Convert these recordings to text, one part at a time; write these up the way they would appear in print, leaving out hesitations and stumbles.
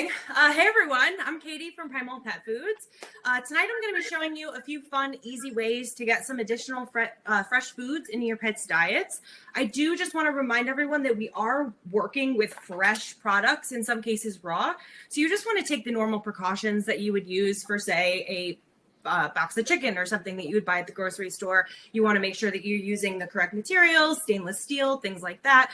Hey everyone, I'm Katie from Primal Pet Foods. Tonight I'm going to be showing you a few fun, easy ways to get some additional fresh foods into your pet's diets. I do just want to remind everyone that we are working with fresh products, in some cases raw. So you just want to take the normal precautions that you would use for, say, a box of chicken or something that you would buy at the grocery store. You want to make sure that you're using the correct materials, stainless steel, things like that.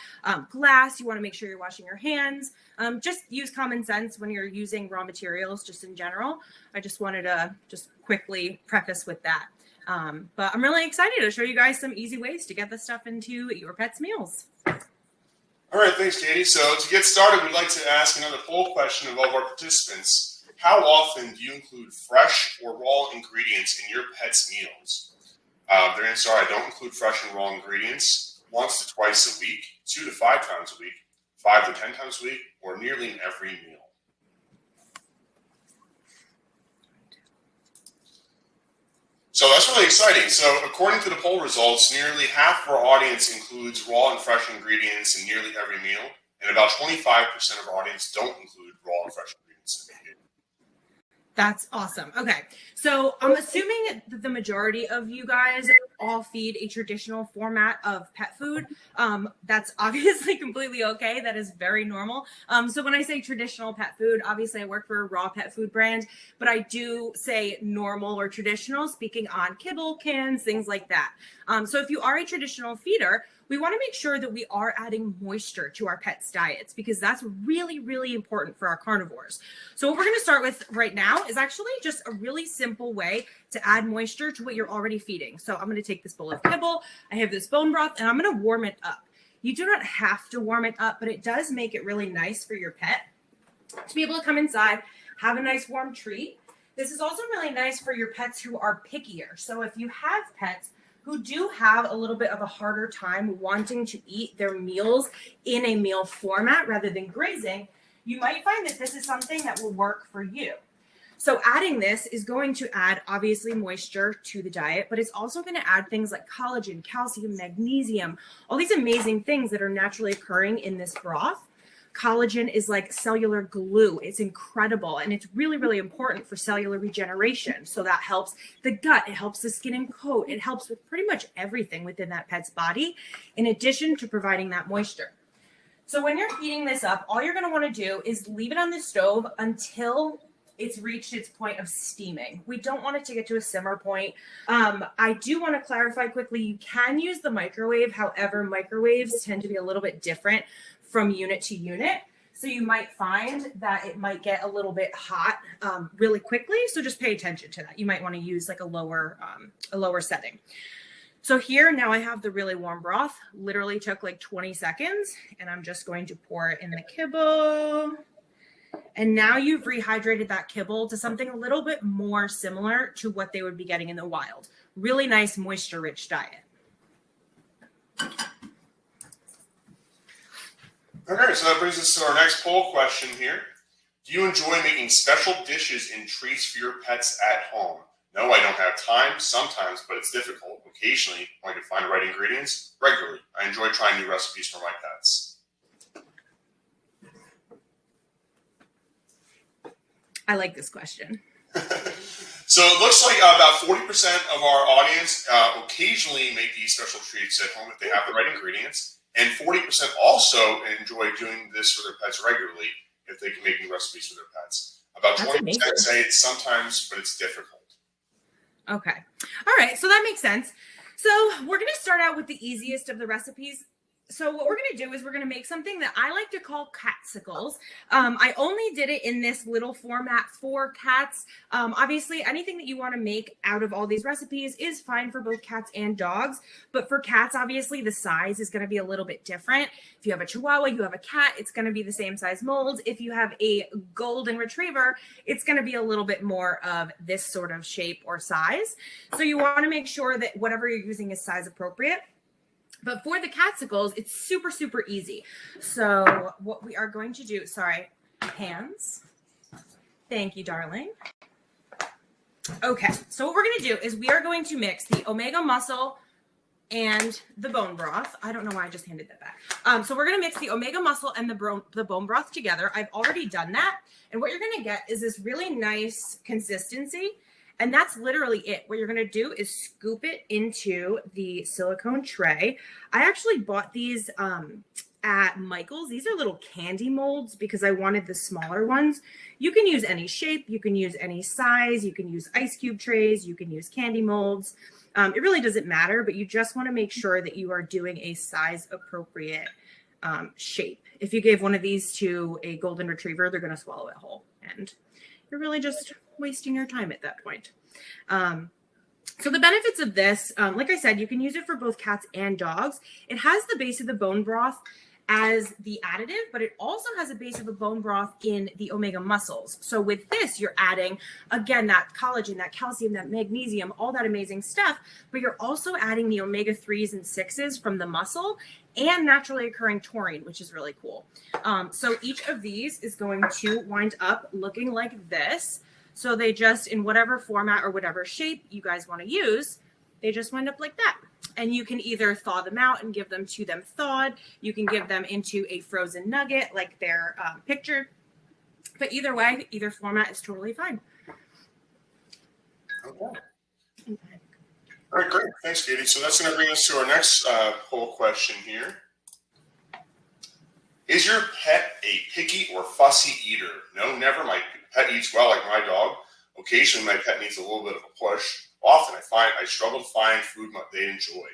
Glass, you want to make sure you're washing your hands. Just use common sense when you're using raw materials, just in general. I just wanted to just quickly preface with that. But I'm really excited to show you guys some easy ways to get this stuff into your pet's meals. All right, thanks, Katie. So to get started, we'd like to ask another poll question of all of our participants. How often do you include fresh or raw ingredients in your pet's meals? Their answer are, I don't include fresh and raw ingredients once to twice a week, 2 to 5 times a week, 5 to 10 times a week, or nearly in every meal. So that's really exciting. So according to the poll results, nearly half of our audience includes raw and fresh ingredients in nearly every meal, and about 25% of our audience don't include raw and fresh ingredients in their meal. That's awesome. Okay, so I'm assuming that the majority of you guys all feed a traditional format of pet food. That's obviously completely okay. That is very normal. So when I say traditional pet food, obviously I work for a raw pet food brand, but I do say normal or traditional, speaking on kibble, cans, things like that. So if you are a traditional feeder, we want to make sure that we are adding moisture to our pets' diets because that's really, really important for our carnivores. So what we're going to start with right now is actually just a really simple way to add moisture to what you're already feeding. So I'm going to take this bowl of kibble. I have this bone broth and I'm going to warm it up. You do not have to warm it up, but it does make it really nice for your pet to be able to come inside, have a nice warm treat. This is also really nice for your pets who are pickier. So if you have pets who do have a little bit of a harder time wanting to eat their meals in a meal format rather than grazing, you might find that this is something that will work for you. So adding this is going to add obviously moisture to the diet, but it's also going to add things like collagen, calcium, magnesium, all these amazing things that are naturally occurring in this broth. Collagen is like cellular glue. It's incredible. And it's really, really important for cellular regeneration. So that helps the gut. It helps the skin and coat. It helps with pretty much everything within that pet's body, in addition to providing that moisture. So when you're heating this up, all you're going to want to do is leave it on the stove until it's reached its point of steaming. We don't want it to get to a simmer point. I do want to clarify quickly, you can use the microwave. However, microwaves tend to be a little bit different from unit to unit. So you might find that it might get a little bit hot really quickly. So just pay attention to that. You might want to use like a lower setting. So here now I have the really warm broth, literally took like 20 seconds and I'm just going to pour it in the kibble. And now you've rehydrated that kibble to something a little bit more similar to what they would be getting in the wild. Really nice moisture rich diet. Okay, so that brings us to our next poll question here. Do you enjoy making special dishes and treats for your pets at home? No, I don't have time sometimes, but it's difficult. Occasionally, when I can find the right ingredients, regularly. I enjoy trying new recipes for my pets. I like this question. So it looks like about 40% of our audience occasionally make these special treats at home if they have the right ingredients. And 40% also enjoy doing this for their pets regularly if they can make new recipes for their pets. About 20% say it's sometimes, but it's difficult. Okay. All right. So that makes sense. So we're going to start out with the easiest of the recipes. So what we're going to do is we're going to make something that I like to call catsicles. I only did it in this little format for cats. Obviously, anything that you want to make out of all these recipes is fine for both cats and dogs. But for cats, obviously, the size is going to be a little bit different. If you have a Chihuahua, you have a cat, it's going to be the same size mold. If you have a golden retriever, it's going to be a little bit more of this sort of shape or size. So you want to make sure that whatever you're using is size appropriate. But for the catsicles, it's super, super easy. So what we are going to do, hands. Thank you, darling. Okay, so what we're going to do is we are going to mix the omega muscle and the bone broth. I don't know why I just handed that back. So we're going to mix the omega muscle and the bone broth together. I've already done that. And what you're going to get is this really nice consistency. And that's literally it. What you're going to do is scoop it into the silicone tray. I actually bought these at Michael's. These are little candy molds because I wanted the smaller ones. You can use any shape. You can use any size. You can use ice cube trays. You can use candy molds. It really doesn't matter, but you just want to make sure that you are doing a size appropriate shape. If you gave one of these to a golden retriever, they're going to swallow it whole. And you're really just wasting your time at that point. So the benefits of this, like I said, you can use it for both cats and dogs. It has the base of the bone broth as the additive, but it also has a base of a bone broth in the omega muscles. So with this, you're adding, again, that collagen, that calcium, that magnesium, all that amazing stuff, but you're also adding the omega 3s and 6s from the muscle and naturally occurring taurine, which is really cool. So each of these is going to wind up looking like this. So they just, in whatever format or whatever shape you guys want to use, they just wind up like that. And you can either thaw them out and give them to them thawed. You can give them into a frozen nugget like they're pictured. But either way, either format is totally fine. Okay. All right, great. Thanks, Katie. So that's going to bring us to our next poll question here. Is your pet a picky or fussy eater? No, never. My pet eats well like my dog. Occasionally, my pet needs a little bit of a push. Often, I struggle to find food they enjoy.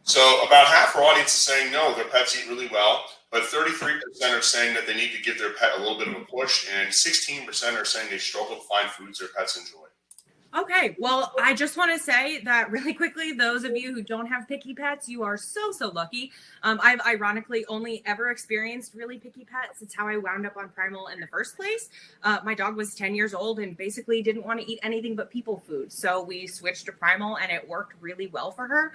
So about half our audience is saying no, their pets eat really well, but 33% are saying that they need to give their pet a little bit of a push, and 16% are saying they struggle to find foods their pets enjoy. Okay, well, I just want to say that really quickly, those of you who don't have picky pets, you are so lucky. I've ironically only ever experienced really picky pets. It's how I wound up on Primal in the first place. My dog was 10 years old and basically didn't want to eat anything but people food. So we switched to Primal and it worked really well for her.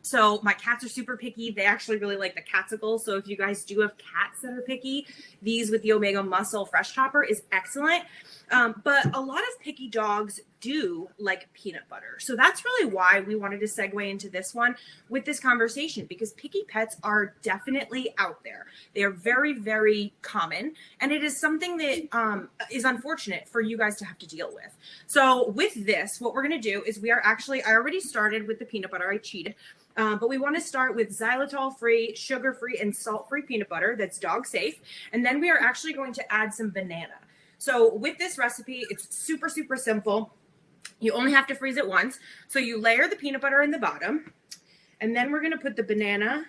So my cats are super picky. They actually really like the catsicles. So if you guys do have cats that are picky, these with the Omega Muscle Fresh Topper is excellent. But a lot of picky dogs do like peanut butter. So that's really why we wanted to segue into this one with this conversation, because picky pets are definitely out there. They are very, very common. And it is something that is unfortunate for you guys to have to deal with. So with this, what we're going to do is I already started with the peanut butter. I cheated. But we want to start with xylitol-free, sugar-free, and salt-free peanut butter that's dog safe. And then we are actually going to add some banana. So with this recipe, it's super, super simple. You only have to freeze it once. So you layer the peanut butter in the bottom, and then we're going to put the banana,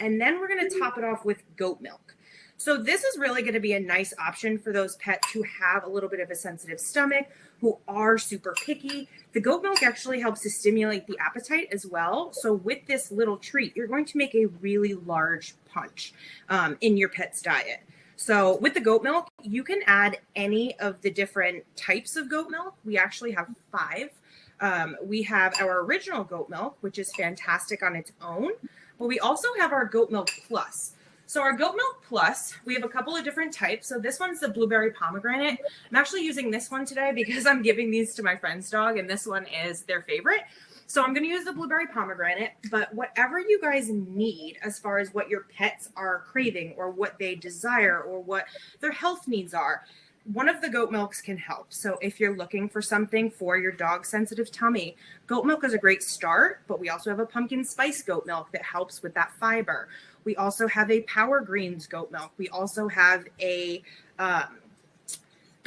and then we're going to top it off with goat milk. So this is really going to be a nice option for those pets who have a little bit of a sensitive stomach, who are super picky. The goat milk actually helps to stimulate the appetite as well. So with this little treat, you're going to make a really large punch in your pet's diet. So with the goat milk, you can add any of the different types of goat milk. We actually have 5. We have our original goat milk, which is fantastic on its own, but we also have our goat milk plus. So our goat milk plus, we have a couple of different types. So this one's the blueberry pomegranate. I'm actually using this one today because I'm giving these to my friend's dog, and this one is their favorite. So I'm going to use the blueberry pomegranate, but whatever you guys need as far as what your pets are craving or what they desire or what their health needs are, one of the goat milks can help. So if you're looking for something for your dog's sensitive tummy, goat milk is a great start, but we also have a pumpkin spice goat milk that helps with that fiber. We also have a Power Greens goat milk. We also have the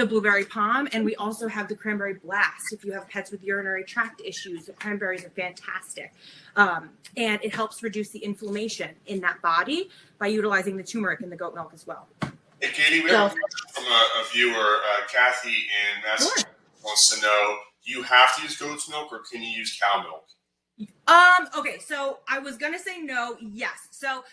blueberry palm, and we also have the cranberry blast. If you have pets with urinary tract issues, the cranberries are fantastic. And it helps reduce the inflammation in that body by utilizing the turmeric in the goat milk as well. Hey, Katie, we have a question from a viewer, Kathy in Massachusetts, wants to know, do you have to use goat's milk or can you use cow milk? Okay, so I was going to say no, yes. So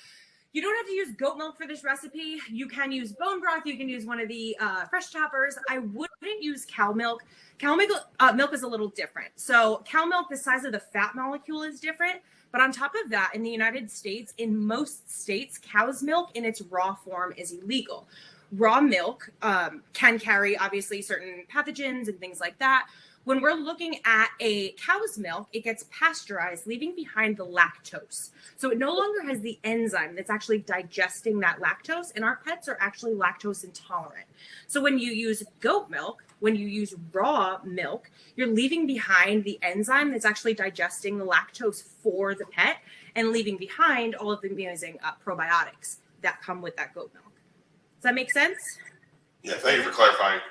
you don't have to use goat milk for this recipe. You can use bone broth. You can use one of the fresh toppers. I wouldn't use cow milk. Cow milk is a little different. So cow milk, the size of the fat molecule is different. But on top of that, in the United States, in most states, cow's milk in its raw form is illegal, raw milk can carry obviously certain pathogens and things like that. When we're looking at a cow's milk, it gets pasteurized, leaving behind the lactose. So it no longer has the enzyme that's actually digesting that lactose, and our pets are actually lactose intolerant. So when you use goat milk, when you use raw milk, you're leaving behind the enzyme that's actually digesting the lactose for the pet and leaving behind all of the amazing probiotics that come with that goat milk. Does that make sense? Yeah, thank you for clarifying.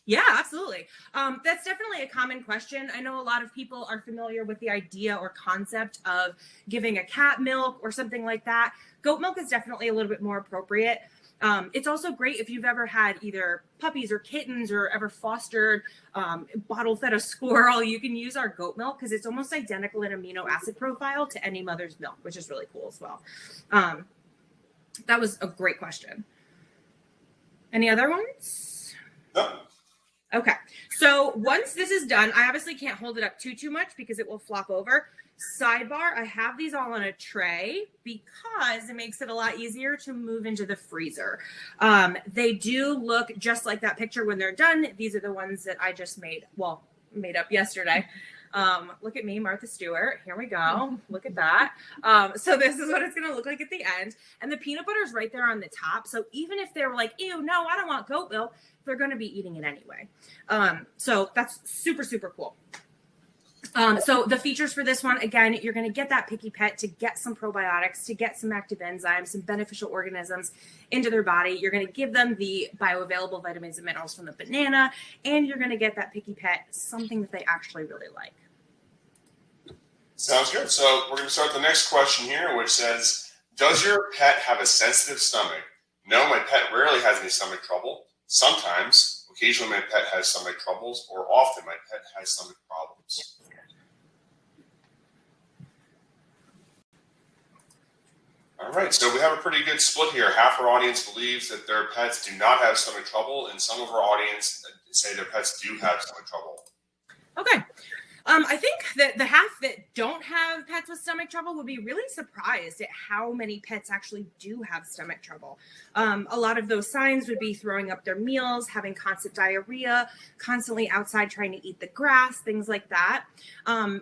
Yeah, absolutely. That's definitely a common question. I know a lot of people are familiar with the idea or concept of giving a cat milk or something like that. Goat milk is definitely a little bit more appropriate. It's also great if you've ever had either puppies or kittens or ever fostered, bottle fed a squirrel. You can use our goat milk because it's almost identical in amino acid profile to any mother's milk, which is really cool as well. That was a great question. Any other ones? No. Okay, so once this is done, I obviously can't hold it up too much because it will flop over. Sidebar, I have these all on a tray because it makes it a lot easier to move into the freezer. They do look just like that picture when they're done. These are the ones that I just made up yesterday. Look at me, Martha Stewart. Here we go. Look at that. So this is what it's going to look like at the end. And the peanut butter is right there on the top. So even if they're like, ew, no, I don't want goat milk, they're going to be eating it anyway. So that's super, super cool. So the features for this one, again, you're going to get that picky pet to get some probiotics, to get some active enzymes, some beneficial organisms into their body. You're going to give them the bioavailable vitamins and minerals from the banana, and you're going to get that picky pet something that they actually really like. Sounds good. So we're going to start the next question here, which says, does your pet have a sensitive stomach? No, my pet rarely has any stomach trouble. Sometimes, occasionally my pet has stomach troubles, or often my pet has stomach problems. All right, so we have a pretty good split here. Half our audience believes that their pets do not have stomach trouble, and some of our audience say their pets do have stomach trouble. Okay. I think that the half that don't have pets with stomach trouble would be really surprised at how many pets actually do have stomach trouble. A lot of those signs would be throwing up their meals, having constant diarrhea, constantly outside trying to eat the grass, things like that.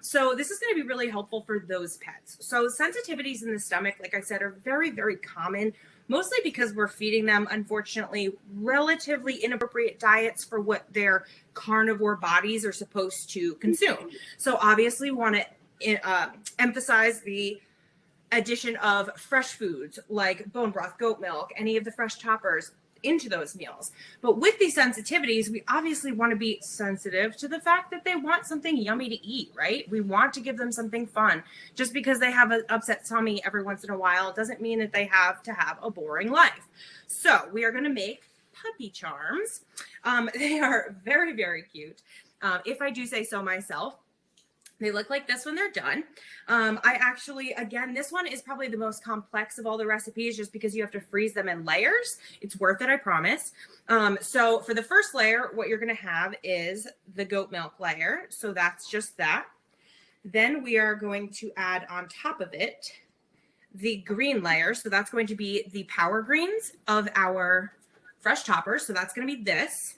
So this is going to be really helpful for those pets. So sensitivities in the stomach, like I said, are very, very common. Mostly because we're feeding them, unfortunately, relatively inappropriate diets for what their carnivore bodies are supposed to consume. So obviously we want to emphasize the addition of fresh foods like bone broth, goat milk, any of the fresh choppers into those meals. But with these sensitivities, we obviously want to be sensitive to the fact that they want something yummy to eat, right? We want to give them something fun. Just because they have an upset tummy every once in a while doesn't mean that they have to have a boring life. So we are going to make puppy charms. They are very, very cute. If I do say so myself. They look like this when they're done. I actually, again, this one is probably the most complex of all the recipes just because you have to freeze them in layers. It's worth it, I promise. So for the first layer, what you're going to have is the goat milk layer. So that's just that. Then we are going to add on top of it the green layer. So that's going to be the power greens of our fresh toppers. So that's going to be this.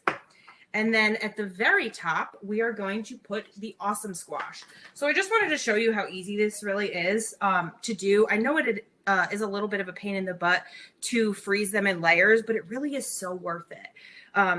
And then at the very top, we are going to put the awesome squash. So I just wanted to show you how easy this really is to do. I know it is a little bit of a pain in the butt to freeze them in layers, but it really is so worth it.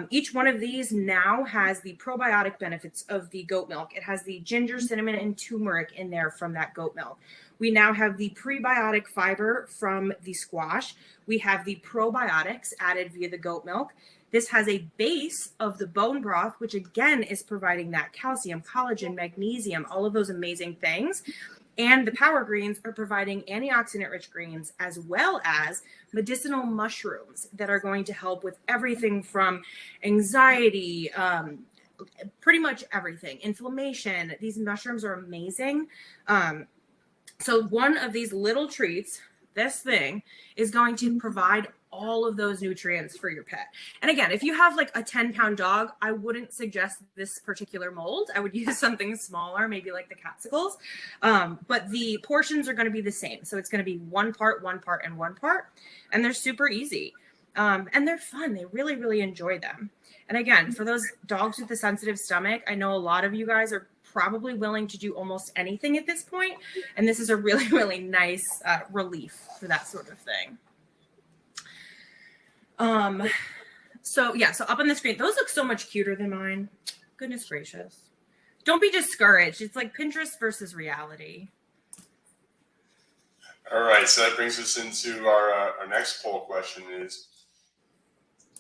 Each one of these now has the probiotic benefits of the goat milk. It has the ginger, cinnamon, and turmeric in there from that goat milk. We now have the prebiotic fiber from the squash. We have the probiotics added via the goat milk. This has a base of the bone broth, which again is providing that calcium, collagen, magnesium, all of those amazing things. And the power greens are providing antioxidant-rich greens as well as medicinal mushrooms that are going to help with everything from anxiety, pretty much everything, inflammation. These mushrooms are amazing. So one of these little treats, this thing, is going to provide all of those nutrients for your pet. And again, if you have like a 10-pound dog, I wouldn't suggest this particular mold. I would use something smaller, maybe like the capsicles. But the portions are going to be the same. So it's going to be one part, and one part. And they're super easy. And they're fun. They really, really enjoy them. And again, for those dogs with a sensitive stomach, I know a lot of you guys are probably willing to do almost anything at this point. And this is a really, really nice relief for that sort of thing. So up on the screen, those look so much cuter than mine. Goodness gracious. Don't be discouraged. It's like Pinterest versus reality. All right, so that brings us into our next poll question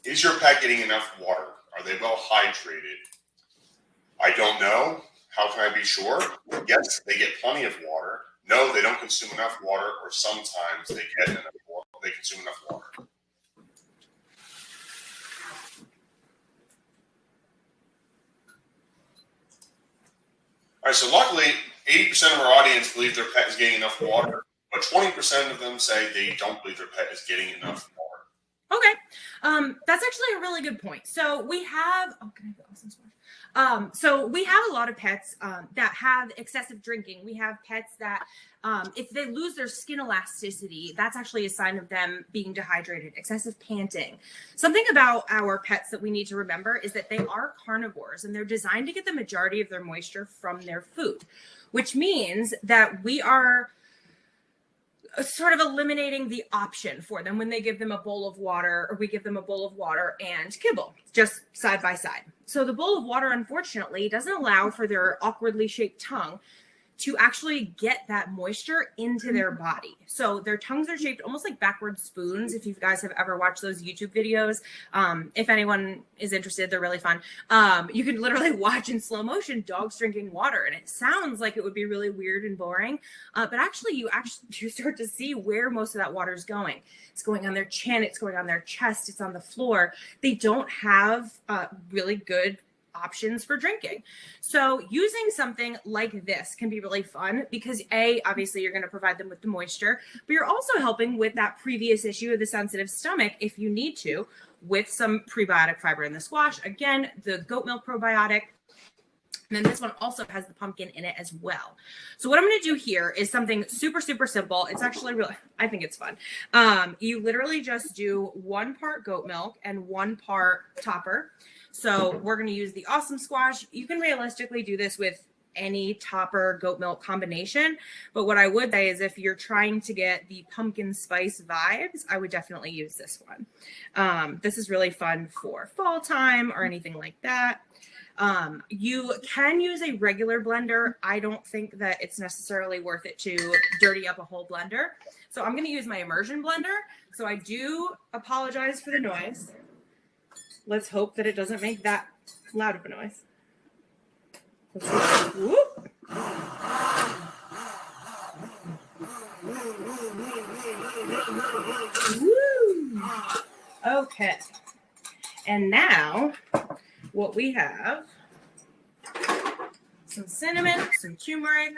is your pet getting enough water? Are they well hydrated? I don't know. How can I be sure? Yes, they get plenty of water. No, they don't consume enough water, or sometimes they get enough water. They consume enough water. All right, so luckily, 80% of our audience believe their pet is getting enough water, but 20% of them say they don't believe their pet is getting enough water. Okay. That's actually a really good point. So we have, can I have the awesome splash? So we have a lot of pets that have excessive drinking. We have pets that if they lose their skin elasticity, that's actually a sign of them being dehydrated, excessive panting. Something about our pets that we need to remember is that they are carnivores and they're designed to get the majority of their moisture from their food, which means that we are sort of eliminating the option for them when they give them a bowl of water, or we give them a bowl of water and kibble, just side by side. So the bowl of water, unfortunately, doesn't allow for their awkwardly shaped tongue to actually get that moisture into their body. So their tongues are shaped almost like backward spoons. If you guys have ever watched those YouTube videos, if anyone is interested, they're really fun. You can literally watch in slow motion dogs drinking water, and it sounds like it would be really weird and boring, but actually you start to see where most of that water is going. It's going on their chin, it's going on their chest, it's on the floor. They don't have really good options for drinking. So using something like this can be really fun because obviously you're going to provide them with the moisture, but you're also helping with that previous issue of the sensitive stomach if you need to, with some prebiotic fiber in the squash. Again, the goat milk probiotic. And then this one also has the pumpkin in it as well. So what I'm going to do here is something super, super simple. It's actually really, I think it's fun. You literally just do 1 part goat milk and 1 part topper. So we're going to use the awesome squash. You can realistically do this with any topper goat milk combination. But what I would say is if you're trying to get the pumpkin spice vibes, I would definitely use this one. This is really fun for fall time or anything like that. You can use a regular blender. I don't think that it's necessarily worth it to dirty up a whole blender. So I'm going to use my immersion blender. So I do apologize for the noise. Let's hope that it doesn't make that loud of a noise. Let's see. Whoop. Woo. Okay. And now what we have, some cinnamon, some turmeric,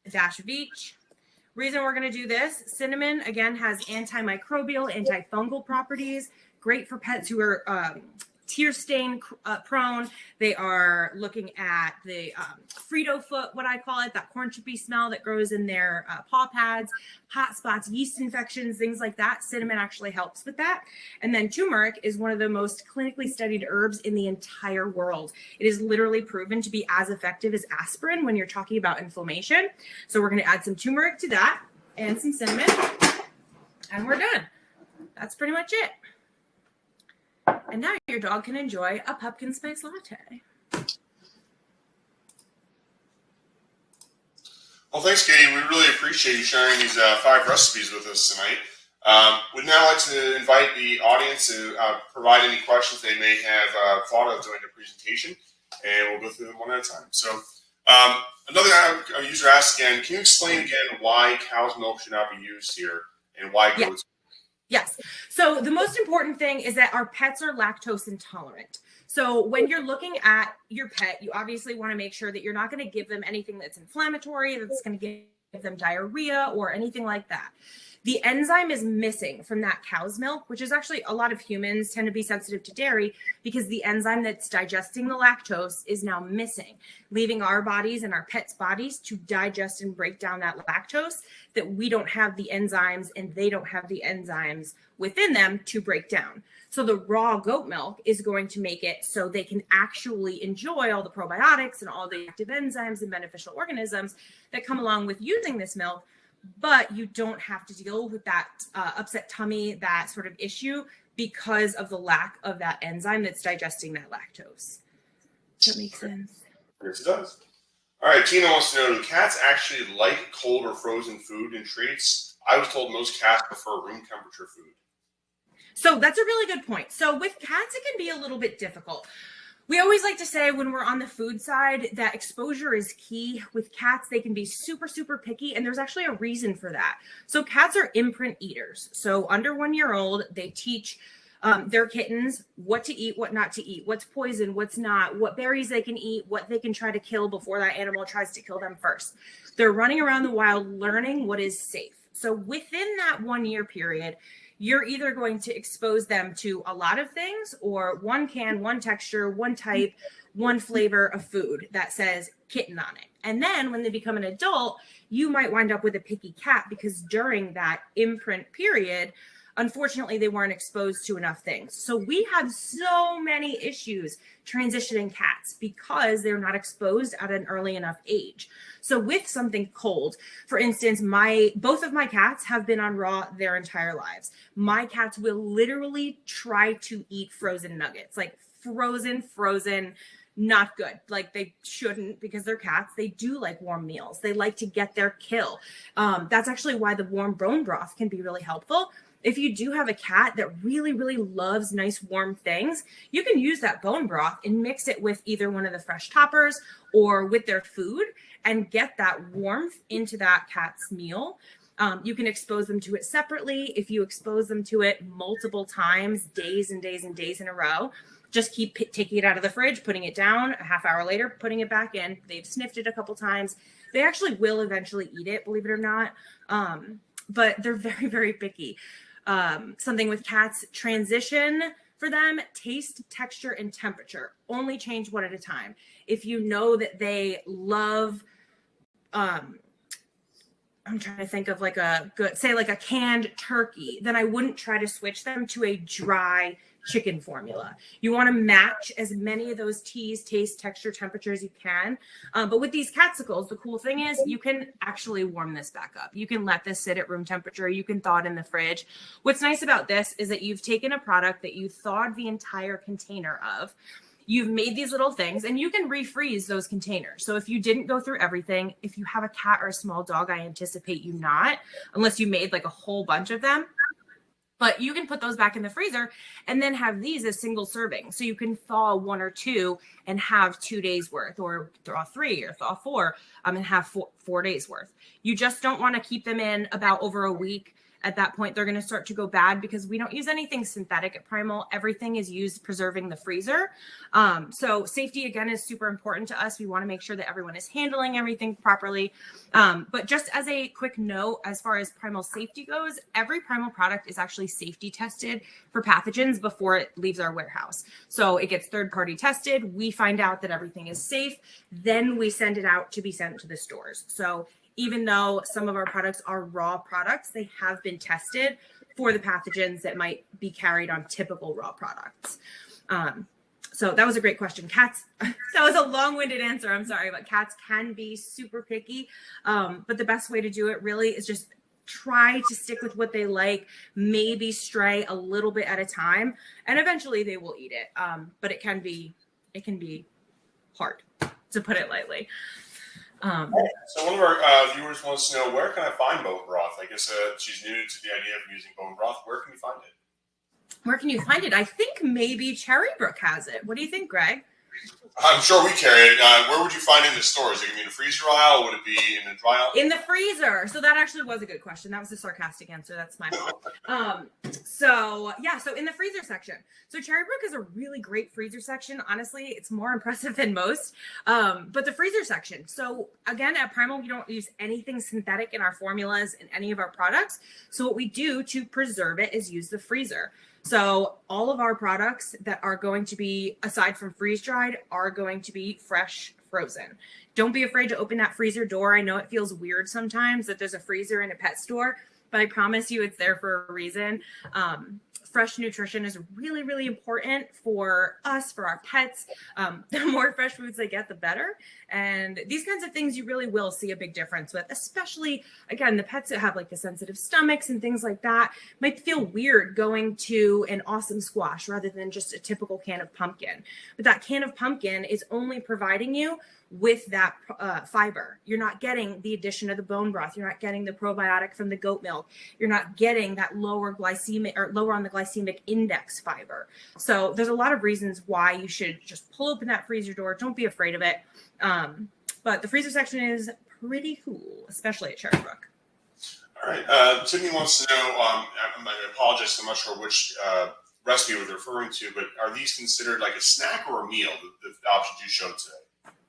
a dash of each. Reason we're going to do this, cinnamon, again, has antimicrobial, antifungal properties, great for pets who are tear stain prone. They are looking at the Frito foot, what I call it, that corn chippy smell that grows in their paw pads, hot spots, yeast infections, things like that. Cinnamon actually helps with that. And then turmeric is one of the most clinically studied herbs in the entire world. It is literally proven to be as effective as aspirin when you're talking about inflammation. So we're going to add some turmeric to that and some cinnamon, and we're done. That's pretty much it. And now your dog can enjoy a pumpkin spice latte. Well, thanks, Katie. We really appreciate you sharing these 5 recipes with us tonight. We'd now like to invite the audience to provide any questions they may have thought of during the presentation, and we'll go through them one at a time. So another user asked again, can you explain again why cow's milk should not be used here and why goats? Yes. So the most important thing is that our pets are lactose intolerant. So when you're looking at your pet, you obviously want to make sure that you're not going to give them anything that's inflammatory, that's going to give give them diarrhea or anything like that. The enzyme is missing from that cow's milk, which is actually a lot of humans tend to be sensitive to dairy because the enzyme that's digesting the lactose is now missing, leaving our bodies and our pets' bodies to digest and break down that lactose that we don't have the enzymes and they don't have the enzymes within them to break down. So the raw goat milk is going to make it so they can actually enjoy all the probiotics and all the active enzymes and beneficial organisms that come along with using this milk. But you don't have to deal with that upset tummy, that sort of issue because of the lack of that enzyme that's digesting that lactose. Does that make sense? Yes, it does. All right, Tina wants to know, do cats actually like cold or frozen food and treats? I was told most cats prefer room temperature food. So that's a really good point. So with cats, it can be a little bit difficult. We always like to say when we're on the food side that exposure is key. With cats, they can be super, super picky, and there's actually a reason for that. So cats are imprint eaters. So under 1 year old, they teach their kittens what to eat, what not to eat, what's poison, what's not, what berries they can eat, what they can try to kill before that animal tries to kill them first. They're running around the wild learning what is safe. So within that 1 year period, you're either going to expose them to a lot of things or one can, one texture, one type, one flavor of food that says kitten on it. And then when they become an adult, you might wind up with a picky cat because during that imprint period, unfortunately, they weren't exposed to enough things. So we have so many issues transitioning cats because they're not exposed at an early enough age. So with something cold, for instance, both of my cats have been on raw their entire lives. My cats will literally try to eat frozen nuggets, like frozen, not good. Like they shouldn't because they're cats. They do like warm meals. They like to get their kill. That's actually why the warm bone broth can be really helpful. If you do have a cat that really, really loves nice warm things, you can use that bone broth and mix it with either one of the fresh toppers or with their food and get that warmth into that cat's meal. You can expose them to it separately. If you expose them to it multiple times, days and days and days in a row, just keep taking it out of the fridge, putting it down, a half hour later, putting it back in. They've sniffed it a couple times. They actually will eventually eat it, believe it or not. But they're very, very picky. Something with cats, transition for them, taste, texture, and temperature. Only change one at a time. If you know that they love, I'm trying to think of like a good, say like a canned turkey, then I wouldn't try to switch them to a dry chicken formula. You want to match as many of those teas, taste, texture, temperature as you can. But with these catsicles, the cool thing is you can actually warm this back up. You can let this sit at room temperature. You can thaw it in the fridge. What's nice about this is that you've taken a product that you thawed the entire container of. You've made these little things and you can refreeze those containers. So if you didn't go through everything, if you have a cat or a small dog, I anticipate you not, unless you made like a whole bunch of them. But you can put those back in the freezer and then have these as single serving. So you can thaw 1 or 2 and have 2 days worth, or thaw 3 or thaw 4 and have 4 days worth. You just don't want to keep them in about over a week. At that point, they're going to start to go bad because we don't use anything synthetic at Primal. Everything is used preserving the freezer. So safety, again, is super important to us. We want to make sure that everyone is handling everything properly. But just as a quick note, as far as Primal safety goes, every Primal product is actually safety tested for pathogens before it leaves our warehouse. So it gets third-party tested. We find out that everything is safe. Then we send it out to be sent to the stores. So even though some of our products are raw products, they have been tested for the pathogens that might be carried on typical raw products. So that was a great question. Cats, that was a long-winded answer. I'm sorry, but cats can be super picky. But the best way to do it really is just try to stick with what they like, maybe stray a little bit at a time, and eventually they will eat it. But it can be hard, to put it lightly. So one of our viewers wants to know, where can I find bone broth? I guess she's new to the idea of using bone broth. Where can you find it? Where can you find it? I think maybe Cherrybrook has it. What do you think, Greg? I'm sure we carry it. Where would you find it in the stores? Is it going to be in the freezer aisle, or would it be in the dry aisle? In the freezer. So that actually was a good question. That was a sarcastic answer. That's my fault. So So yeah, so in the freezer section. So Cherrybrook is a really great freezer section. Honestly, it's more impressive than most. But the freezer section. So again, at Primal, we don't use anything synthetic in our formulas in any of our products. So what we do to preserve it is use the freezer. So all of our products that are going to be, aside from freeze dried, are going to be fresh frozen. Don't be afraid to open that freezer door. I know it feels weird sometimes that there's a freezer in a pet store, but I promise you it's there for a reason. Fresh nutrition is really, really important for us, for our pets. The more fresh foods they get, the better. And these kinds of things you really will see a big difference with, especially, again, the pets that have like the sensitive stomachs and things like that might feel weird going to an awesome squash rather than just a typical can of pumpkin. But that can of pumpkin is only providing you with that fiber. You're not getting the addition of the bone broth. You're not getting the probiotic from the goat milk. You're not getting that lower glycemic or lower on the glycemic index fiber. So there's a lot of reasons why you should just pull open that freezer door. Don't be afraid of it. But the freezer section is pretty cool, especially at Cherrybrook. All right. Sydney wants to know, I apologize, I'm not sure which recipe we're referring to, but are these considered like a snack or a meal, the options you showed today?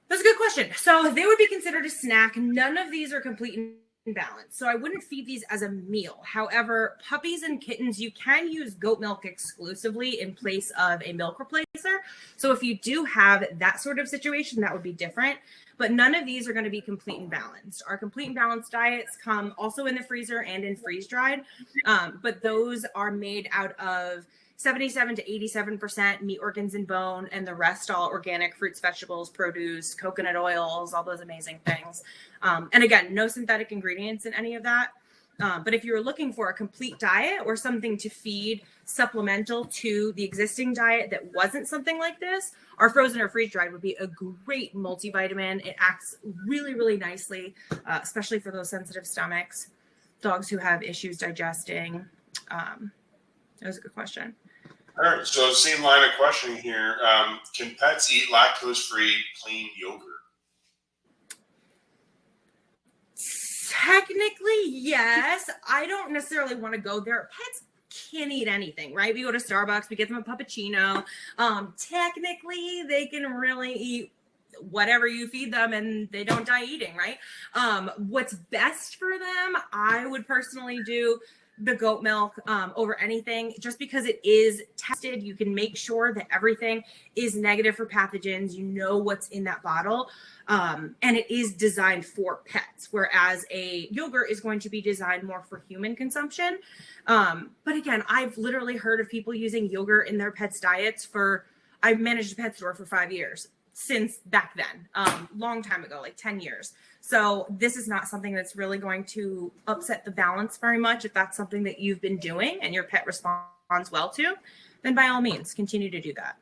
That's a good question. So they would be considered a snack. None of these are complete and balanced. So I wouldn't feed these as a meal. However, puppies and kittens, you can use goat milk exclusively in place of a milk replacer. So if you do have that sort of situation, that would be different. But none of these are going to be complete and balanced. Our complete and balanced diets come also in the freezer and in freeze dried. But those are made out of 77 to 87% meat, organs, and bone, and the rest all organic fruits, vegetables, produce, coconut oils, all those amazing things. And again, no synthetic ingredients in any of that. But if you're looking for a complete diet or something to feed supplemental to the existing diet that wasn't something like this, our frozen or freeze dried would be a great multivitamin. It acts really, really nicely, especially for those sensitive stomachs, dogs who have issues digesting. That was a good question. All right, so same line of questioning here. Can pets eat lactose-free plain yogurt? Technically, yes. I don't necessarily want to go there. Pets can eat anything, right? We go to Starbucks, we get them a puppuccino. Technically, they can really eat whatever you feed them and they don't die eating, right? What's best for them, I would personally do the goat milk over anything, just because it is tested. You can make sure that everything is negative for pathogens. You know what's in that bottle. And it is designed for pets, whereas a yogurt is going to be designed more for human consumption. But again, I've literally heard of people using yogurt in their pets' diets I've managed a pet store for 5 years, since back then, long time ago, like 10 years. So this is not something that's really going to upset the balance very much. If that's something that you've been doing and your pet responds well to, then by all means, continue to do that.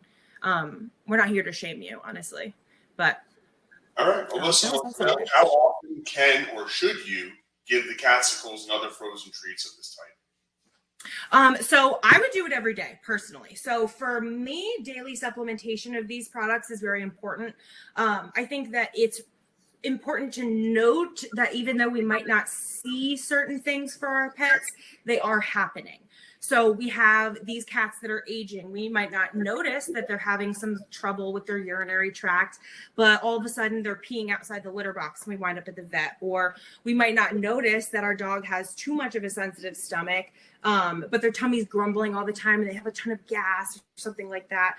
We're not here to shame you, honestly. But all right, Alyssa, how often can or should you give the catsicles and other frozen treats of this type? So I would do it every day personally. So for me, daily supplementation of these products is very important. I think that it's important to note that even though we might not see certain things for our pets, they are happening. So we have these cats that are aging. We might not notice that they're having some trouble with their urinary tract, but all of a sudden they're peeing outside the litter box and we wind up at the vet. Or we might not notice that our dog has too much of a sensitive stomach, but their tummy's grumbling all the time and they have a ton of gas or something like that.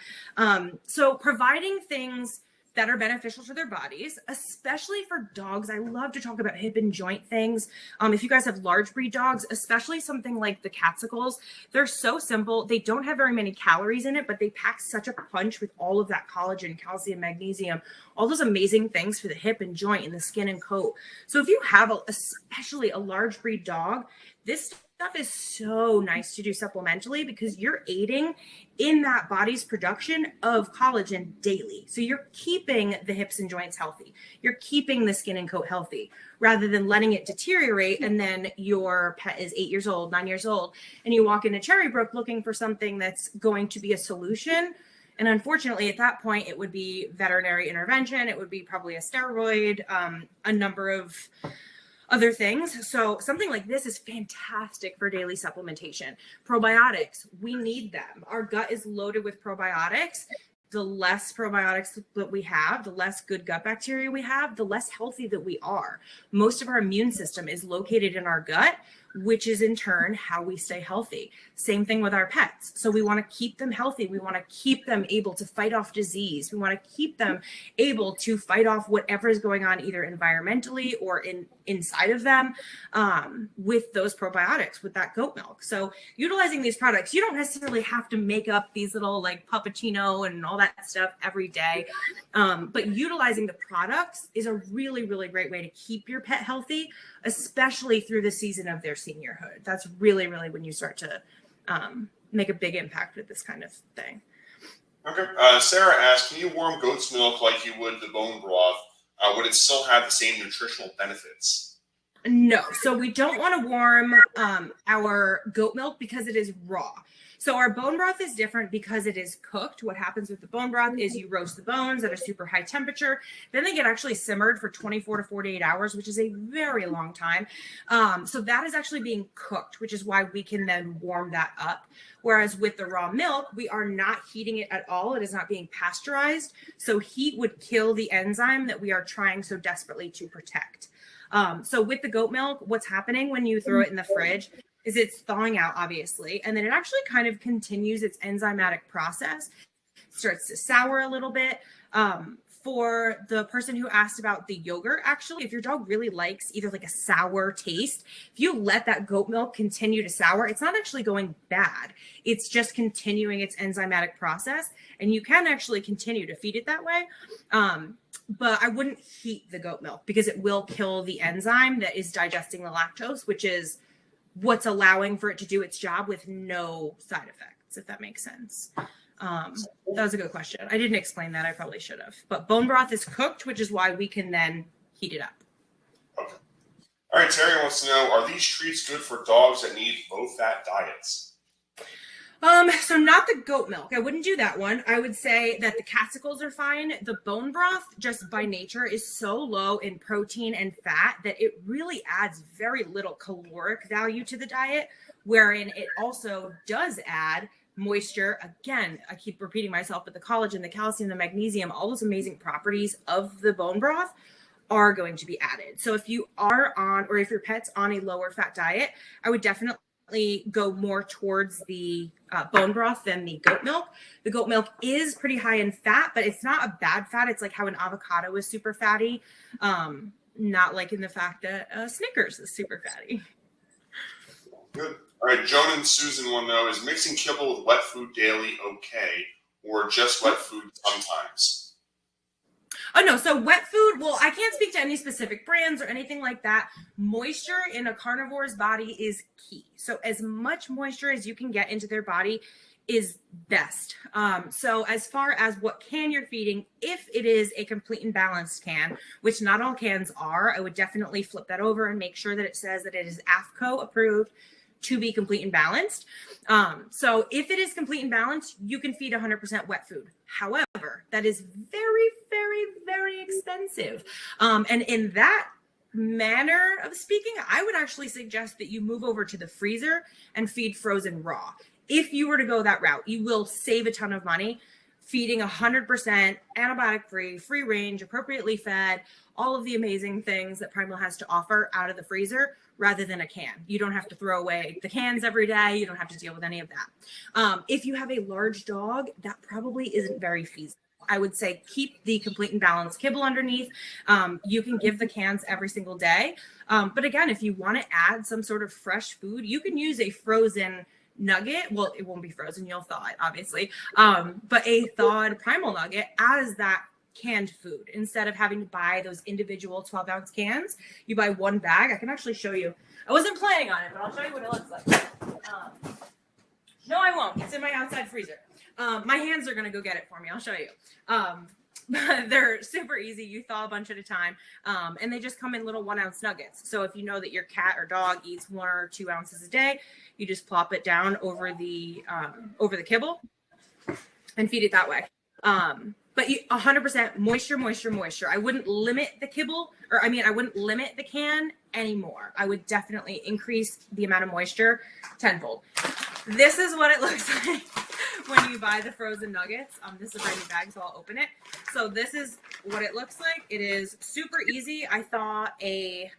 So providing things that are beneficial to their bodies, especially for dogs. I love to talk about hip and joint things. If you guys have large breed dogs, especially something like the catsicles, they're so simple. They don't have very many calories in it, but they pack such a punch with all of that collagen, calcium, magnesium, all those amazing things for the hip and joint and the skin and coat. So if you have especially a large breed dog, this stuff is so nice to do supplementally because you're aiding in that body's production of collagen daily. So you're keeping the hips and joints healthy. You're keeping the skin and coat healthy rather than letting it deteriorate. And then your pet is 8 years old, 9 years old, and you walk into Cherrybrook looking for something that's going to be a solution. And unfortunately, at that point, it would be veterinary intervention. It would be probably a steroid, a number of other things. So something like this is fantastic for daily supplementation. Probiotics, we need them. Our gut is loaded with probiotics. The less probiotics that we have, the less good gut bacteria we have, the less healthy that we are. Most of our immune system is located in our gut, which is in turn how we stay healthy. Same thing with our pets. So we want to keep them healthy. We want to keep them able to fight off disease. We want to keep them able to fight off whatever is going on either environmentally or inside of them with those probiotics, with that goat milk. So utilizing these products, you don't necessarily have to make up these little like puppuccino and all that stuff every day. But utilizing the products is a really, really great way to keep your pet healthy, especially through the season of their seniorhood. That's really, really when you start to make a big impact with this kind of thing. Okay. Sarah asked, can you warm goat's milk like you would the bone broth? Would it still have the same nutritional benefits? No. So we don't want to warm our goat milk because it is raw. So our bone broth is different because it is cooked. What happens with the bone broth is you roast the bones at a super high temperature. Then they get actually simmered for 24 to 48 hours, which is a very long time. So that is actually being cooked, which is why we can then warm that up. Whereas with the raw milk, we are not heating it at all. It is not being pasteurized. So heat would kill the enzyme that we are trying so desperately to protect. So with the goat milk, what's happening when you throw it in the fridge is it's thawing out, obviously, and then it actually kind of continues its enzymatic process, starts to sour a little bit. For the person who asked about the yogurt, actually, if your dog really likes either like a sour taste, if you let that goat milk continue to sour, it's not actually going bad. It's just continuing its enzymatic process, and you can actually continue to feed it that way. But I wouldn't heat the goat milk because it will kill the enzyme that is digesting the lactose, which is what's allowing for it to do its job with no side effects, if that makes sense. That was a good question. I didn't explain that. I probably should have. But bone broth is cooked, which is why we can then heat it up. Okay. All right, Terry wants to know, are these treats good for dogs that need low-fat diets? So not the goat milk. I wouldn't do that one. I would say that the cassicles are fine. The bone broth, just by nature, is so low in protein and fat that it really adds very little caloric value to the diet, wherein it also does add moisture. Again, I keep repeating myself, but the collagen, the calcium, the magnesium, all those amazing properties of the bone broth are going to be added. So if you are on, or if your pet's on a lower fat diet, I would definitely go more towards the bone broth than the goat milk. The goat milk is pretty high in fat, but it's not a bad fat. It's like how an avocado is super fatty, not like in the fact that Snickers is super fatty. Good. All right, Joan and Susan want to know, is mixing kibble with wet food daily okay, or just wet food sometimes? Oh, no. So wet food, well, I can't speak to any specific brands or anything like that. Moisture in a carnivore's body is key. So as much moisture as you can get into their body is best. So as far as what can you're feeding, if it is a complete and balanced can, which not all cans are, I would definitely flip that over and make sure that it says that it is AFCO approved to be complete and balanced. So if it is complete and balanced, you can feed 100% wet food. However, that is very, very, very expensive. And in that manner of speaking, I would actually suggest that you move over to the freezer and feed frozen raw. If you were to go that route, you will save a ton of money feeding 100% antibiotic-free, free range, appropriately fed, all of the amazing things that Primal has to offer out of the freezer rather than a can. You don't have to throw away the cans every day. You don't have to deal with any of that. If you have a large dog, that probably isn't very feasible. I would say keep the complete and balanced kibble underneath. You can give the cans every single day. But again, if you want to add some sort of fresh food, you can use a frozen nugget. Well, it won't be frozen. You'll thaw it, obviously. But a thawed Primal nugget as that canned food instead of having to buy those individual 12-ounce cans. You buy one bag. I can actually show you. I wasn't planning on it, but I'll show you what it looks like. No, I won't. It's in my outside freezer. My hands are going to go get it for me. I'll show you. They're super easy. You thaw a bunch at a time. And they just come in little 1-ounce nuggets. So if you know that your cat or dog eats 1 or 2 ounces a day, you just plop it down over the kibble and feed it that way. But 100% moisture. I wouldn't limit the kibble, or I wouldn't limit the can anymore. I would definitely increase the amount of moisture tenfold. This is what it looks like when you buy the frozen nuggets. This is a brand new bag, so I'll open it. So this is what it looks like. It is super easy. I thaw a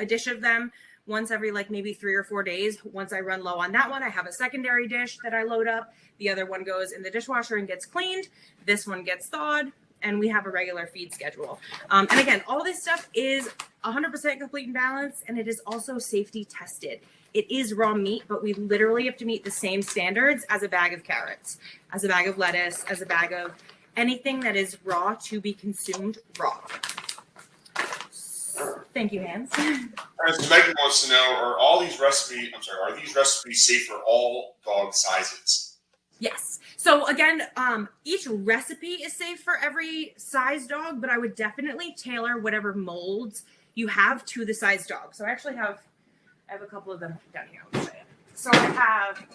dish of them once every like maybe 3 or 4 days. Once I run low on that one, I have a secondary dish that I load up. The other one goes in the dishwasher and gets cleaned. This one gets thawed, and we have a regular feed schedule. And again, all this stuff is 100% complete and balanced, and it is also safety tested. It is raw meat, but we literally have to meet the same standards as a bag of carrots, as a bag of lettuce, as a bag of anything that is raw to be consumed raw. Thank you, Hans. All right, so Megan wants to know, are these recipes safe for all dog sizes? Yes. So again, each recipe is safe for every size dog, but I would definitely tailor whatever molds you have to the size dog. So I actually have a couple of them down here. I'll show you. So I have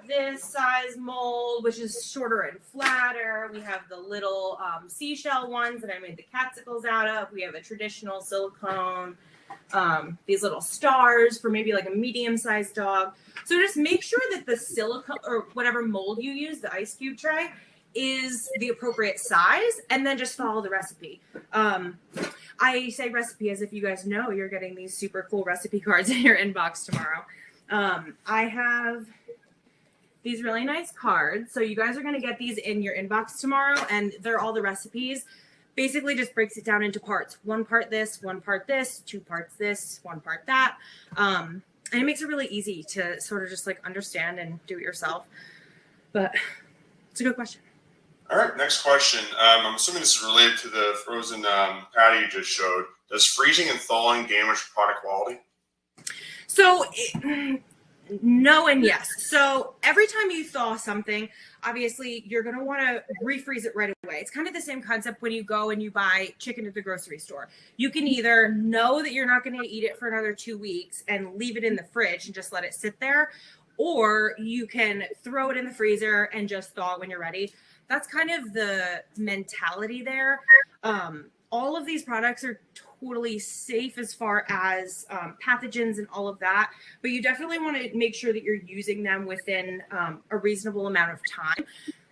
this size mold, which is shorter and flatter. We have the little seashell ones that I made the catsicles out of. We have a traditional silicone, these little stars for maybe like a medium-sized dog. So just make sure that the silicone or whatever mold you use, the ice cube tray, is the appropriate size, and then just follow the recipe. I say recipe as if you guys know you're getting these super cool recipe cards in your inbox tomorrow. I have these really nice cards. So you guys are going to get these in your inbox tomorrow, and they're all the recipes. Basically just breaks it down into parts. 1 part this, 1 part this, 2 parts this, 1 part that. And it makes it really easy to sort of just like understand and do it yourself. But it's a good question. All right, next question. I'm assuming this is related to the frozen patty you just showed. Does freezing and thawing damage product quality? So no and yes. So every time you thaw something, obviously you're going to want to refreeze it right away. It's kind of the same concept when you go and you buy chicken at the grocery store. You can either know that you're not going to eat it for another 2 weeks and leave it in the fridge and just let it sit there, or you can throw it in the freezer and just thaw it when you're ready. That's kind of the mentality there. All of these products are totally safe as far as pathogens and all of that, but you definitely want to make sure that you're using them within a reasonable amount of time.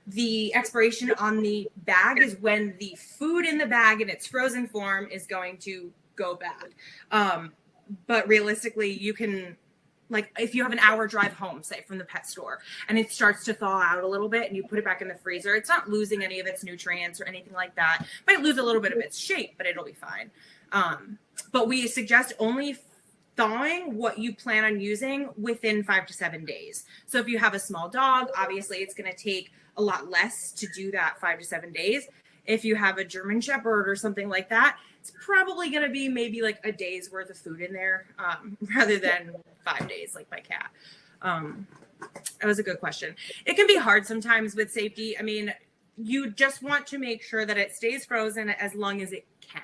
The expiration on the bag is when the food in the bag in its frozen form is going to go bad. But realistically, you can, like if you have an hour drive home, say from the pet store, and it starts to thaw out a little bit and you put it back in the freezer, it's not losing any of its nutrients or anything like that. It might lose a little bit of its shape, but it'll be fine. But we suggest only thawing what you plan on using within 5 to 7 days. So if you have a small dog, obviously it's going to take a lot less to do that 5 to 7 days. If you have a German Shepherd or something like that, it's probably going to be maybe like a day's worth of food in there rather than 5 days like my cat. That was a good question. It can be hard sometimes with safety. I mean, you just want to make sure that it stays frozen as long as it can,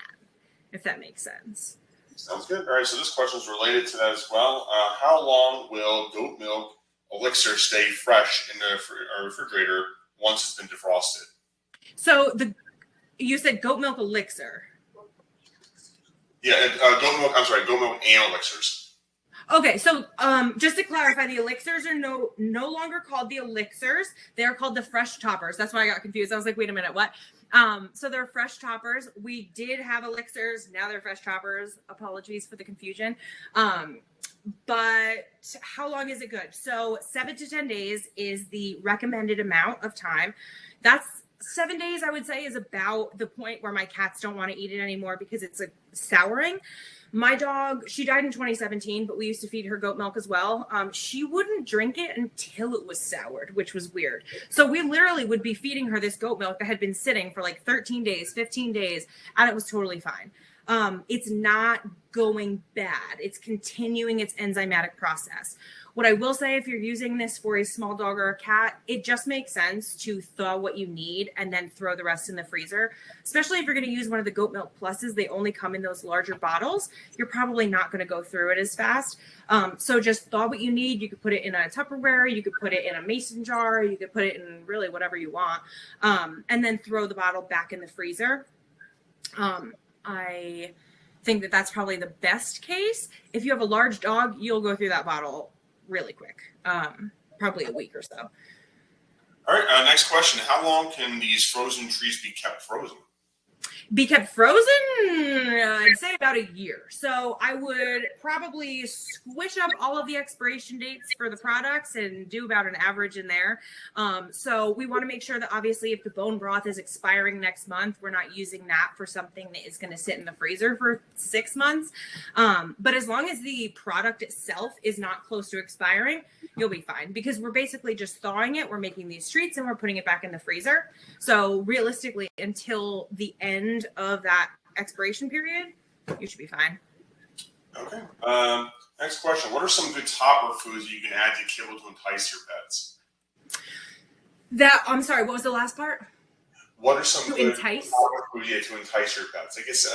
if that makes sense. Sounds good. All right, so this question is related to that as well. How long will goat milk elixir stay fresh in the refrigerator once it's been defrosted? So you said goat milk elixir. Yeah, goat milk and elixirs. Okay, so just to clarify, the elixirs are no longer called the elixirs. They're called the fresh toppers. That's why I got confused. I was like, wait a minute, what? So they're fresh toppers. We did have elixirs. Now they're fresh toppers. Apologies for the confusion. But how long is it good? So 7 to 10 days is the recommended amount of time. That's 7 days, I would say, is about the point where my cats don't want to eat it anymore because it's souring. My dog, she died in 2017, but we used to feed her goat milk as well. She wouldn't drink it until it was soured, which was weird. So we literally would be feeding her this goat milk that had been sitting for like 13 days, 15 days, and it was totally fine. It's not going bad. It's continuing its enzymatic process. What I will say, if you're using this for a small dog or a cat, it just makes sense to thaw what you need and then throw the rest in the freezer, especially if you're going to use one of the goat milk pluses. They only come in those larger bottles. You're probably not going to go through it as fast. So just thaw what you need. You could put it in a Tupperware. You could put it in a mason jar. You could put it in really whatever you want. And then throw the bottle back in the freezer. I think that that's probably the best case. If you have a large dog, you'll go through that bottle really quick, probably a week or so. All right, next question. How long can these frozen trees be kept frozen? Be kept frozen? I'd say about a year. So I would probably squish up all of the expiration dates for the products and do about an average in there. So we want to make sure that obviously if the bone broth is expiring next month, we're not using that for something that is going to sit in the freezer for 6 months. But as long as the product itself is not close to expiring, you'll be fine, because we're basically just thawing it. We're making these treats and we're putting it back in the freezer. So realistically, until the end of that expiration period, you should be fine. Okay. Next question. What are some good topper foods you can add to kibble to entice your pets? I'm sorry, what was the last part? What are some good entice? topper foods to entice your pets? I guess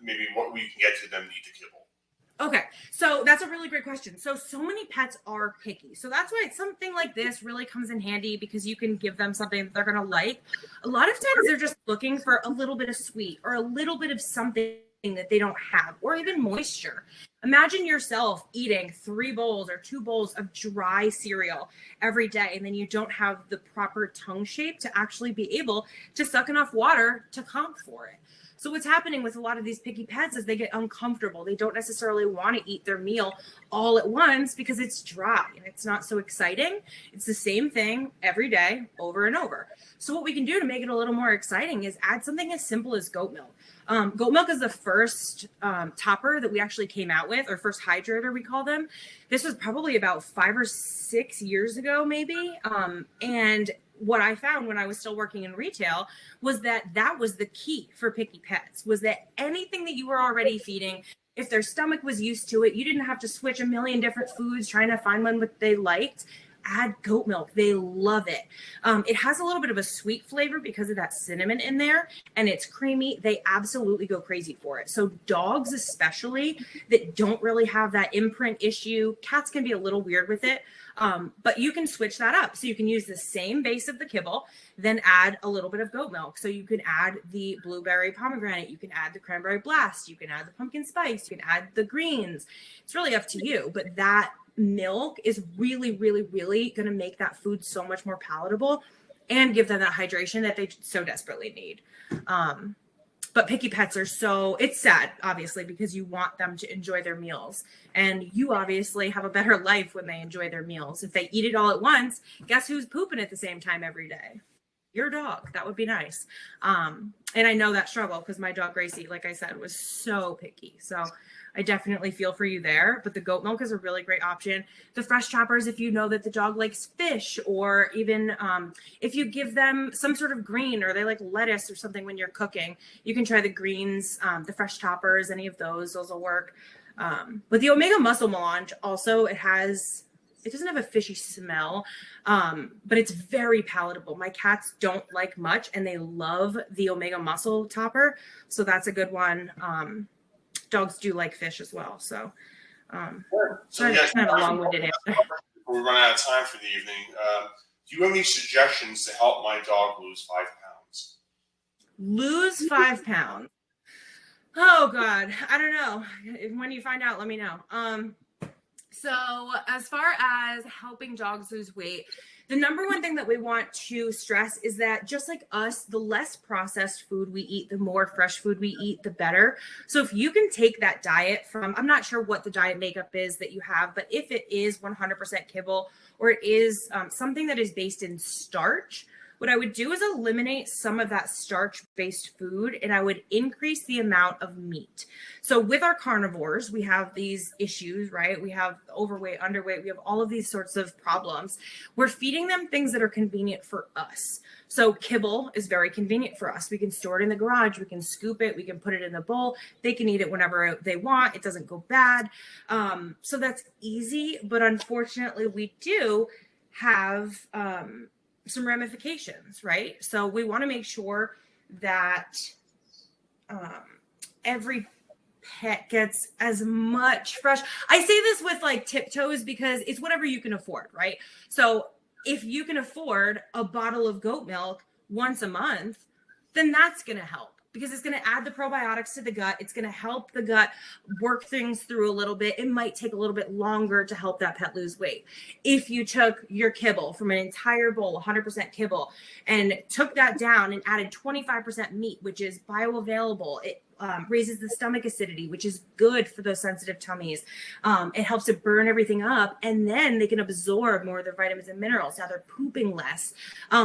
maybe what we can get to them to eat the kibble. Okay, so that's a really great question. So many pets are picky. So that's why something like this really comes in handy, because you can give them something that they're going to like. A lot of times they're just looking for a little bit of sweet or a little bit of something that they don't have, or even moisture. Imagine yourself eating 3 bowls or 2 bowls of dry cereal every day, and then you don't have the proper tongue shape to actually be able to suck enough water to comp for it. So what's happening with a lot of these picky pets is they get uncomfortable. They don't necessarily want to eat their meal all at once because it's dry and it's not so exciting. It's the same thing every day, over and over. So what we can do to make it a little more exciting is add something as simple as goat milk. Goat milk is the first topper that we actually came out with, or first hydrator, we call them. This was probably about 5 or 6 years ago, maybe. And what I found when I was still working in retail was that was the key for picky pets, was that anything that you were already feeding, if their stomach was used to it, you didn't have to switch a million different foods trying to find one that they liked. Add goat milk. They love it. It has a little bit of a sweet flavor because of that cinnamon in there, and it's creamy. They absolutely go crazy for it. So dogs especially that don't really have that imprint issue, cats can be a little weird with it, but you can switch that up. So you can use the same base of the kibble, then add a little bit of goat milk. So you can add the blueberry pomegranate, you can add the cranberry blast, you can add the pumpkin spice, you can add the greens. It's really up to you, but that milk is really, really, really going to make that food so much more palatable and give them that hydration that they so desperately need. But picky pets are it's sad, obviously, because you want them to enjoy their meals, and you obviously have a better life when they enjoy their meals. If they eat it all at once, guess who's pooping at the same time every day? Your dog. That would be nice. And I know that struggle because my dog Gracie, like I said, was so picky. So I definitely feel for you there, but the goat milk is a really great option. The fresh choppers, if you know that the dog likes fish, or even if you give them some sort of green, or they like lettuce or something when you're cooking, you can try the greens, the fresh choppers, any of those will work. But the Omega Muscle Melange also, it doesn't have a fishy smell, but it's very palatable. My cats don't like much, and they love the Omega Muscle Topper, so that's a good one. Dogs do like fish as well, so Yeah, kind of a long-winded answer. We're running out of time for the evening. Do you have any suggestions to help my dog lose 5 pounds? Lose 5 pounds? Oh God, I don't know. When you find out, let me know. So as far as helping dogs lose weight, the number one thing that we want to stress is that, just like us, the less processed food we eat, the more fresh food we eat, the better. So if you can take that diet from, I'm not sure what the diet makeup is that you have, but if it is 100% kibble, or it is something that is based in starch, what I would do is eliminate some of that starch-based food, and I would increase the amount of meat. So with our carnivores, we have these issues, right? We have overweight, underweight, we have all of these sorts of problems. We're feeding them things that are convenient for us. So kibble is very convenient for us. We can store it in the garage, we can scoop it, we can put it in the bowl. They can eat it whenever they want. It doesn't go bad. So that's easy, but unfortunately we do have some ramifications, right? So we want to make sure that every pet gets as much fresh. I say this with like tiptoes because it's whatever you can afford, right? So if you can afford a bottle of goat milk once a month, then that's going to help because it's going to add the probiotics to the gut. It's going to help the gut work things through a little bit. It might take a little bit longer to help that pet lose weight. If you took your kibble from an entire bowl, 100% kibble, and took that down and added 25% meat, which is bioavailable, it raises the stomach acidity, which is good for those sensitive tummies. It helps to burn everything up, and then they can absorb more of their vitamins and minerals. Now they're pooping less.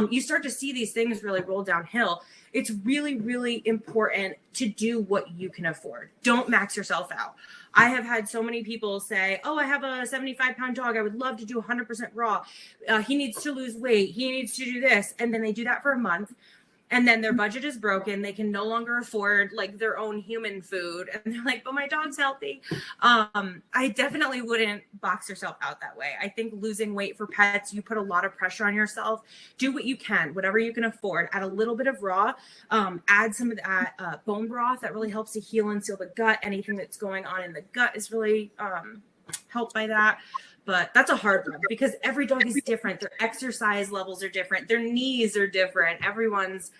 You start to see these things really roll downhill. It's really, really important to do what you can afford. Don't max yourself out. I have had so many people say, oh, I have a 75-pound dog. I would love to do 100% raw. He needs to lose weight. He needs to do this. And then they do that for a month. And then their budget is broken. They can no longer afford like their own human food. And they're like, but my dog's healthy. I definitely wouldn't box yourself out that way. I think losing weight for pets, you put a lot of pressure on yourself. Do what you can, whatever you can afford. Add a little bit of raw, add some of that bone broth that really helps to heal and seal the gut. Anything that's going on in the gut is really helped by that. But that's a hard one because every dog is different. Their exercise levels are different. Their needs are different. Everyone's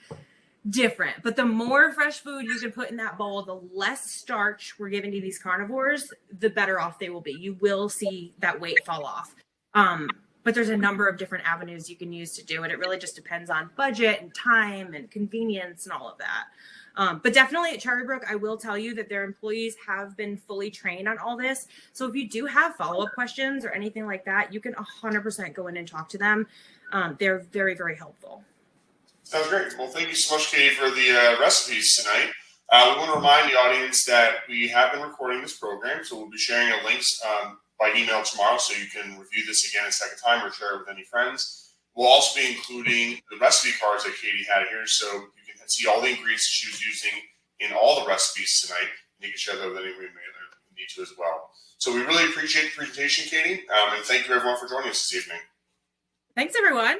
different. But the more fresh food you can put in that bowl, the less starch we're giving to these carnivores, the better off they will be. You will see that weight fall off. But there's a number of different avenues you can use to do it. It really just depends on budget and time and convenience and all of that. But definitely at Cherrybrook, I will tell you that their employees have been fully trained on all this. So if you do have follow-up questions or anything like that, you can 100% go in and talk to them. They're very, very helpful. Sounds great. Well, thank you so much, Katie, for the recipes tonight. We want to remind the audience that we have been recording this program, so we'll be sharing the links by email tomorrow so you can review this again a second time or share it with any friends. We'll also be including the recipe cards that Katie had here, so you can see all the ingredients she was using in all the recipes tonight, and you can share that with anyone who need to as well. So we really appreciate the presentation, Katie, and thank you everyone for joining us this evening. Thanks, everyone.